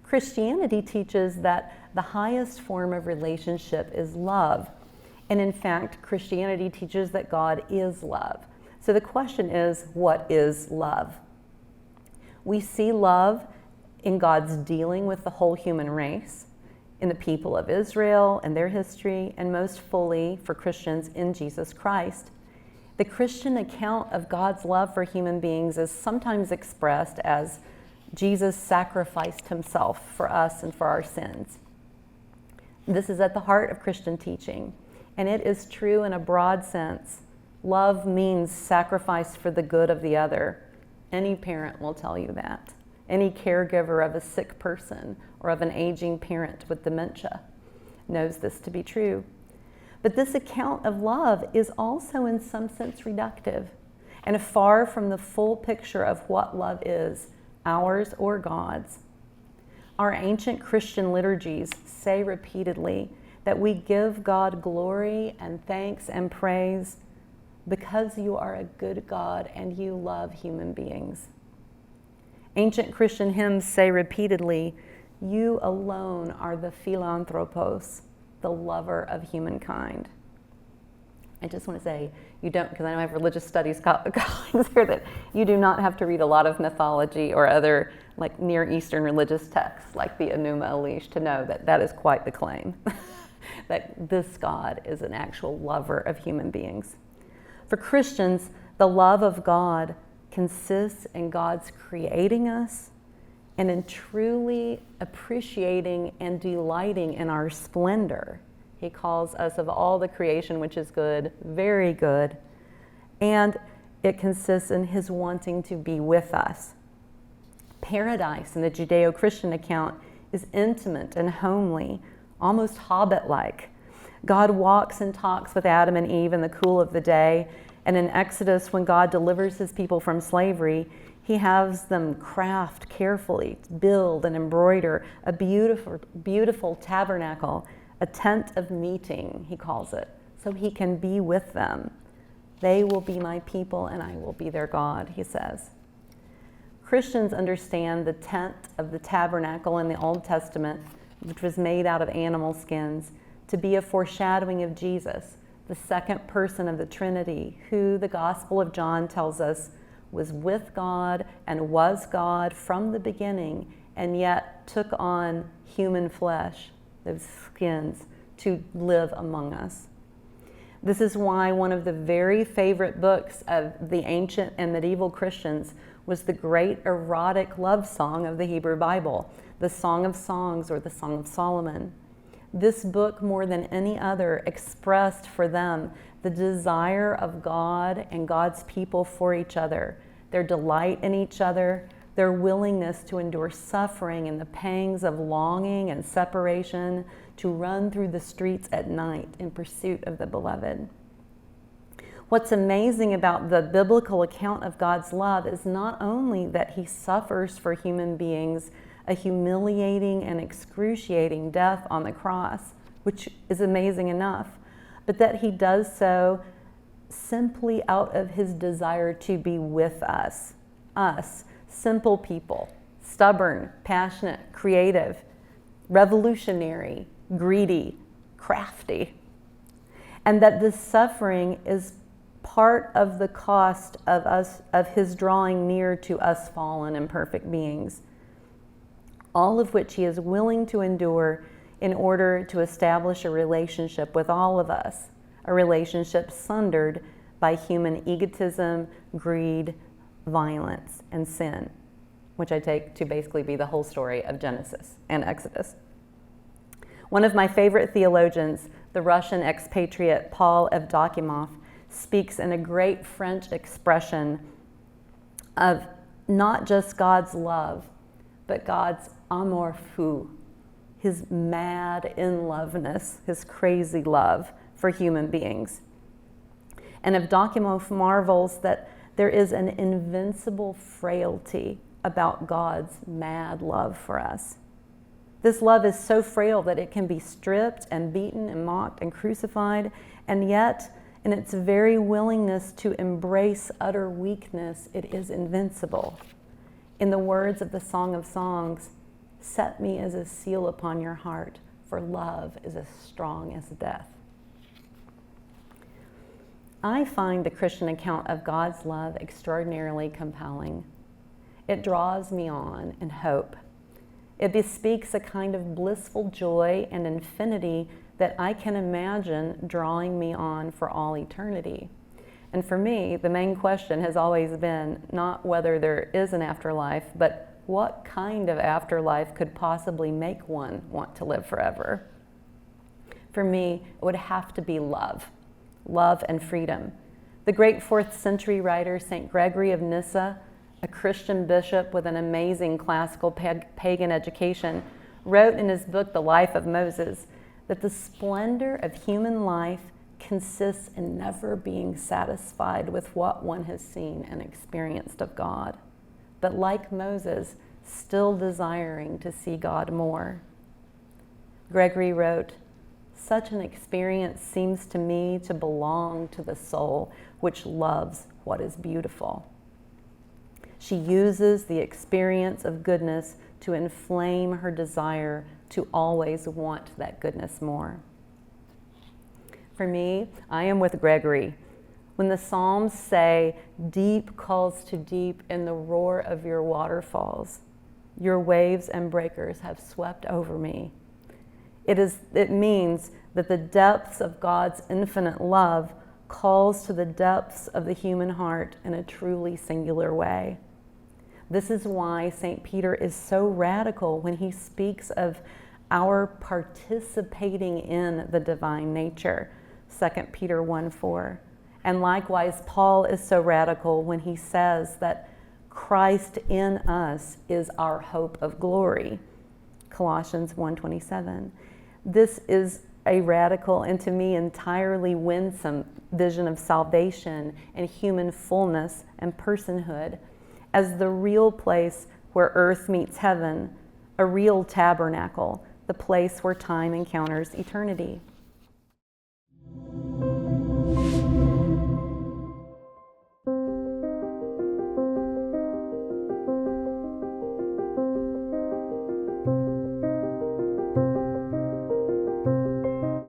Christianity teaches that the highest form of relationship is love. And in fact, Christianity teaches that God is love. So the question is, what is love? We see love in God's dealing with the whole human race, in the people of Israel and their history, and most fully for Christians in Jesus Christ. The Christian account of God's love for human beings is sometimes expressed as Jesus sacrificed himself for us and for our sins. This is at the heart of Christian teaching, and it is true in a broad sense. Love means sacrifice for the good of the other. Any parent will tell you that. Any caregiver of a sick person or of an aging parent with dementia knows this to be true. But this account of love is also in some sense reductive and far from the full picture of what love is, ours or God's. Our ancient Christian liturgies say repeatedly that we give God glory and thanks and praise because you are a good God and you love human beings. Ancient Christian hymns say repeatedly, you alone are the philanthropos, the lover of humankind. I just want to say, you don't, because I know I have religious studies colleagues here, that you do not have to read a lot of mythology or other like Near Eastern religious texts like the Enuma Elish to know that that is quite the claim, that this God is an actual lover of human beings. For Christians, the love of God consists in God's creating us and in truly appreciating and delighting in our splendor. He calls us of all the creation which is good, very good, and it consists in his wanting to be with us. Paradise in the Judeo-Christian account is intimate and homely, almost hobbit-like. God walks and talks with Adam and Eve in the cool of the day, and in Exodus, when God delivers his people from slavery, he has them craft carefully, build and embroider a beautiful, beautiful tabernacle, a tent of meeting, he calls it, so he can be with them. They will be my people and I will be their God, he says. Christians understand the tent of the tabernacle in the Old Testament, which was made out of animal skins, to be a foreshadowing of Jesus, the second person of the Trinity, who the Gospel of John tells us was with God and was God from the beginning, and yet took on human flesh, those skins, to live among us. This is why one of the very favorite books of the ancient and medieval Christians was the great erotic love song of the Hebrew Bible, the Song of Songs or the Song of Solomon. This book, more than any other, expressed for them the desire of God and God's people for each other, their delight in each other, their willingness to endure suffering and the pangs of longing and separation, to run through the streets at night in pursuit of the beloved. What's amazing about the biblical account of God's love is not only that he suffers for human beings a humiliating and excruciating death on the cross, which is amazing enough, but that he does so simply out of his desire to be with us, simple people, stubborn, passionate, creative, revolutionary, greedy, crafty, and that this suffering is part of the cost of his drawing near to us fallen and imperfect beings, all of which he is willing to endure in order to establish a relationship with all of us, a relationship sundered by human egotism, greed, violence, and sin, which I take to basically be the whole story of Genesis and Exodus. One of my favorite theologians, the Russian expatriate Paul Evdokimov, speaks in a great French expression of not just God's love, but God's amour fou, his mad in-loveness, his crazy love for human beings. And Evdokimov marvels that there is an invincible frailty about God's mad love for us. This love is so frail that it can be stripped and beaten and mocked and crucified, and yet in its very willingness to embrace utter weakness, it is invincible. In the words of the Song of Songs, Set me as a seal upon your heart, for love is as strong as death. I find the Christian account of God's love extraordinarily compelling. It draws me on in hope. It bespeaks a kind of blissful joy and infinity that I can imagine drawing me on for all eternity. And for me, the main question has always been not whether there is an afterlife, but what kind of afterlife could possibly make one want to live forever? For me, it would have to be love and freedom. The great 4th century writer, St. Gregory of Nyssa, a Christian bishop with an amazing classical pagan education, wrote in his book, The Life of Moses, that the splendor of human life consists in never being satisfied with what one has seen and experienced of God, but like Moses, still desiring to see God more. Gregory wrote, "Such an experience seems to me to belong to the soul which loves what is beautiful. She uses the experience of goodness to inflame her desire to always want that goodness more." For me, I am with Gregory. When the Psalms say, "Deep calls to deep in the roar of your waterfalls, your waves and breakers have swept over me," it means that the depths of God's infinite love calls to the depths of the human heart in a truly singular way. This is why St. Peter is so radical when he speaks of our participating in the divine nature, 2 Peter 1:4. And likewise, Paul is so radical when he says that Christ in us is our hope of glory, Colossians 1:27. This is a radical and to me entirely winsome vision of salvation and human fullness and personhood as the real place where earth meets heaven, a real tabernacle, the place where time encounters eternity.